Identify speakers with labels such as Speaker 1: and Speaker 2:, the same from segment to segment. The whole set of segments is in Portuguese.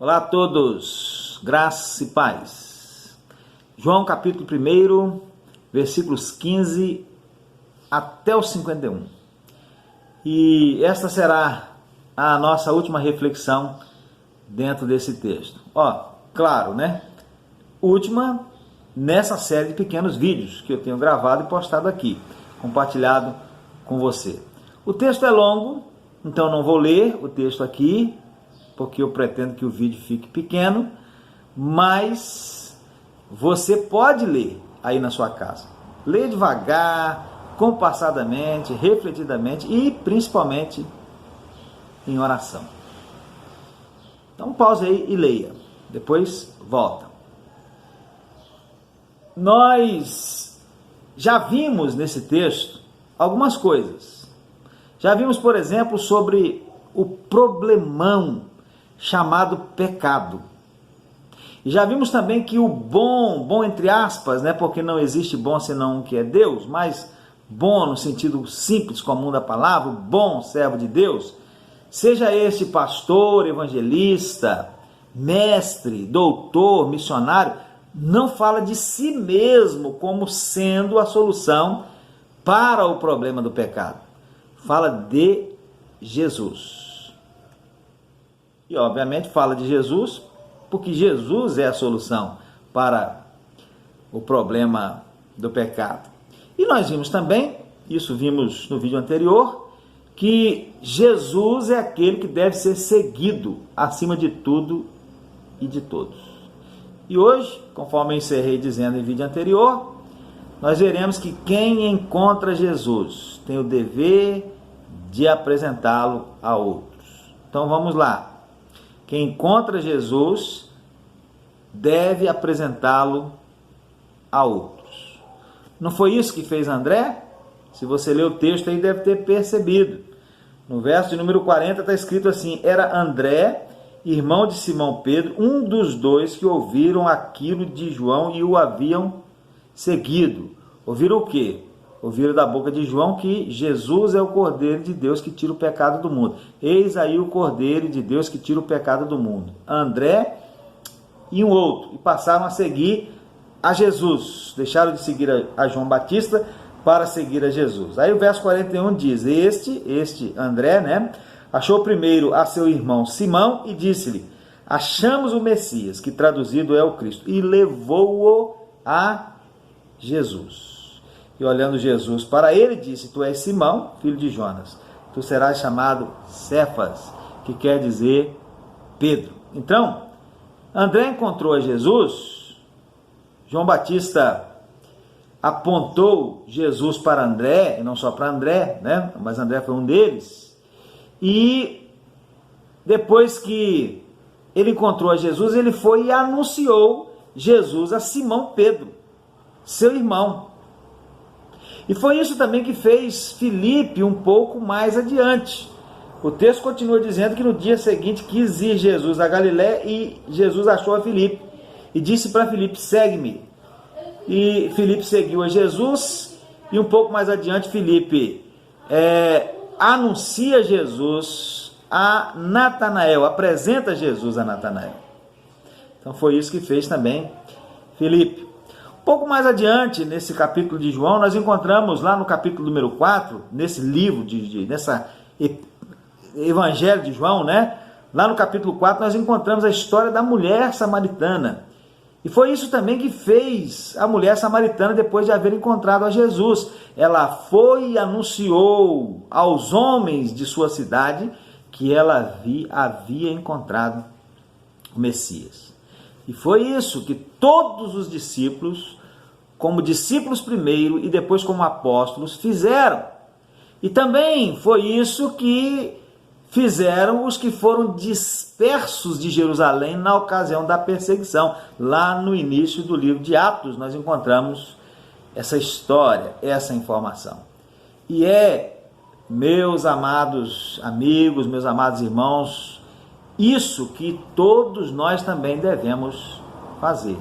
Speaker 1: Olá a todos, graça e paz. João capítulo 1, versículos 15 até o 51. E esta será a nossa última reflexão dentro desse texto. Claro, né? Última nessa série de pequenos vídeos que eu tenho gravado e postado aqui, compartilhado com você. O texto é longo, então não vou ler o texto aqui, porque eu pretendo que o vídeo fique pequeno, mas você pode ler aí na sua casa. Leia devagar, compassadamente, refletidamente e principalmente em oração. Então pause aí e leia, depois volta. Nós já vimos nesse texto algumas coisas. Já vimos, por exemplo, sobre o problemão chamado pecado. E já vimos também que o bom entre aspas, né, porque não existe bom senão um que é Deus, mas bom no sentido simples, comum da palavra, o bom servo de Deus, seja este pastor, evangelista, mestre, doutor, missionário, não fala de si mesmo como sendo a solução para o problema do pecado. Fala de Jesus. E obviamente fala de Jesus, porque Jesus é a solução para o problema do pecado. E nós vimos também, isso vimos no vídeo anterior, que Jesus é aquele que deve ser seguido acima de tudo e de todos. E hoje, conforme eu encerrei dizendo em vídeo anterior, nós veremos que quem encontra Jesus tem o dever de apresentá-lo a outros. Então vamos lá. Quem encontra Jesus deve apresentá-lo a outros. Não foi isso que fez André? Se você ler o texto aí deve ter percebido. No verso de número 40 está escrito assim: era André, irmão de Simão Pedro, um dos dois que ouviram aquilo de João e o haviam seguido. Ouviram o quê? Ouviram da boca de João que Jesus é o Cordeiro de Deus que tira o pecado do mundo. Eis aí o Cordeiro de Deus que tira o pecado do mundo. André e um outro. E passaram a seguir a Jesus. Deixaram de seguir a João Batista para seguir a Jesus. Aí o verso 41 diz: Este André, né, achou primeiro a seu irmão Simão e disse-lhe: achamos o Messias, que traduzido é o Cristo. E levou-o a Jesus. E olhando Jesus para ele, disse: tu és Simão, filho de Jonas, tu serás chamado Cefas, que quer dizer Pedro. Então, André encontrou a Jesus, João Batista apontou Jesus para André, e não só para André, né? Mas André foi um deles, e depois que ele encontrou a Jesus, ele foi e anunciou Jesus a Simão Pedro, seu irmão. E foi isso também que fez Filipe um pouco mais adiante. O texto continua dizendo que no dia seguinte quis ir Jesus a Galiléia e Jesus achou a Filipe e disse para Filipe: segue-me. E Filipe seguiu a Jesus e um pouco mais adiante Filipe anuncia Jesus a Natanael, apresenta Jesus a Natanael. Então foi isso que fez também Filipe. Um pouco mais adiante, nesse capítulo de João, nós encontramos lá no capítulo número 4, nesse livro, nessa Evangelho de João, né? Lá no capítulo 4 nós encontramos a história da mulher samaritana. E foi isso também que fez a mulher samaritana depois de haver encontrado a Jesus. Ela foi e anunciou aos homens de sua cidade que ela havia encontrado o Messias. E foi isso que todos os discípulos, como discípulos primeiro e depois como apóstolos, fizeram. E também foi isso que fizeram os que foram dispersos de Jerusalém na ocasião da perseguição. Lá no início do livro de Atos nós encontramos essa história, essa informação. E meus amados amigos, meus amados irmãos, isso que todos nós também devemos fazer.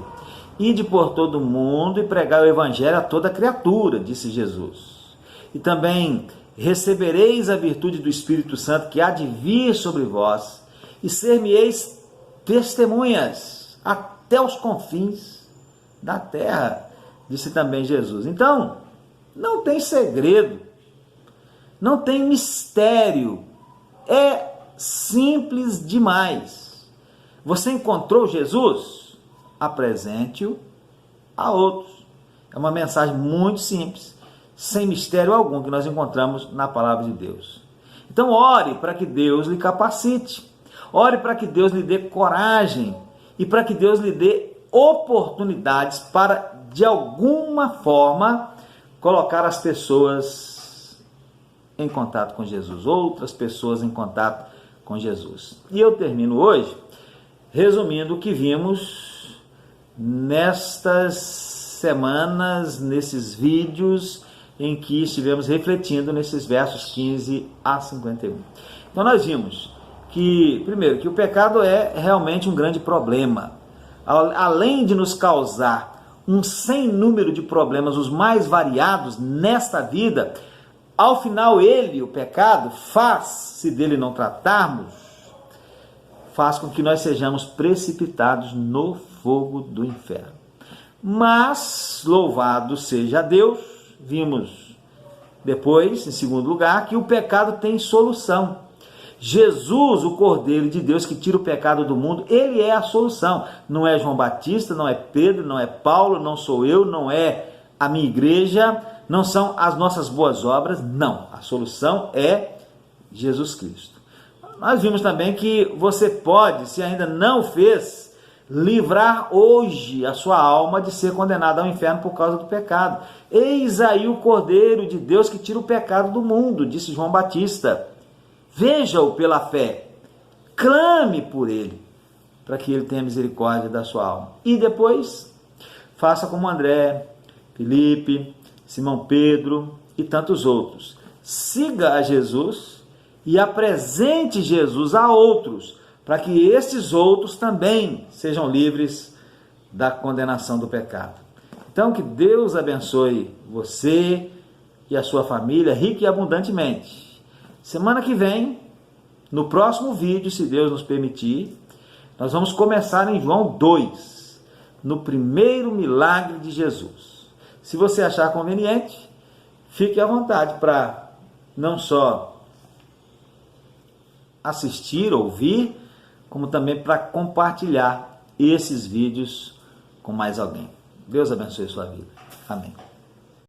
Speaker 1: Ide por todo o mundo e pregar o evangelho a toda criatura, disse Jesus. E também recebereis a virtude do Espírito Santo que há de vir sobre vós, e ser-me-eis testemunhas até os confins da terra, disse também Jesus. Então, não tem segredo, não tem mistério, é simples demais. Você encontrou Jesus? Apresente-o a outros. É uma mensagem muito simples, sem mistério algum, que nós encontramos na palavra de Deus. Então ore para que Deus lhe capacite, ore para que Deus lhe dê coragem e para que Deus lhe dê oportunidades para, de alguma forma, colocar as pessoas em contato com Jesus, outras pessoas em contato com Jesus. E eu termino hoje resumindo o que vimos nestas semanas, nesses vídeos em que estivemos refletindo nesses versos 15 a 51. Então nós vimos que, primeiro, que o pecado é realmente um grande problema. Além de nos causar um sem número de problemas, os mais variados nesta vida, ao final ele, o pecado, faz, se dele não tratarmos, faz com que nós sejamos precipitados no fogo do inferno. Mas, louvado seja Deus, vimos depois, em segundo lugar, que o pecado tem solução. Jesus, o Cordeiro de Deus que tira o pecado do mundo, ele é a solução. Não é João Batista, não é Pedro, não é Paulo, não sou eu, não é a minha igreja, não são as nossas boas obras, não. A solução é Jesus Cristo. Nós vimos também que você pode, se ainda não fez, livrar hoje a sua alma de ser condenada ao inferno por causa do pecado. Eis aí o Cordeiro de Deus que tira o pecado do mundo, disse João Batista. Veja-o pela fé, clame por ele, para que ele tenha misericórdia da sua alma. E depois, faça como André, Felipe, Simão Pedro e tantos outros. Siga a Jesus e apresente Jesus a outros, para que esses outros também sejam livres da condenação do pecado. Então, que Deus abençoe você e a sua família rica e abundantemente. Semana que vem, no próximo vídeo, se Deus nos permitir, nós vamos começar em João 2, no primeiro milagre de Jesus. Se você achar conveniente, fique à vontade para não só assistir, ouvir, como também para compartilhar esses vídeos com mais alguém. Deus abençoe a sua vida. Amém.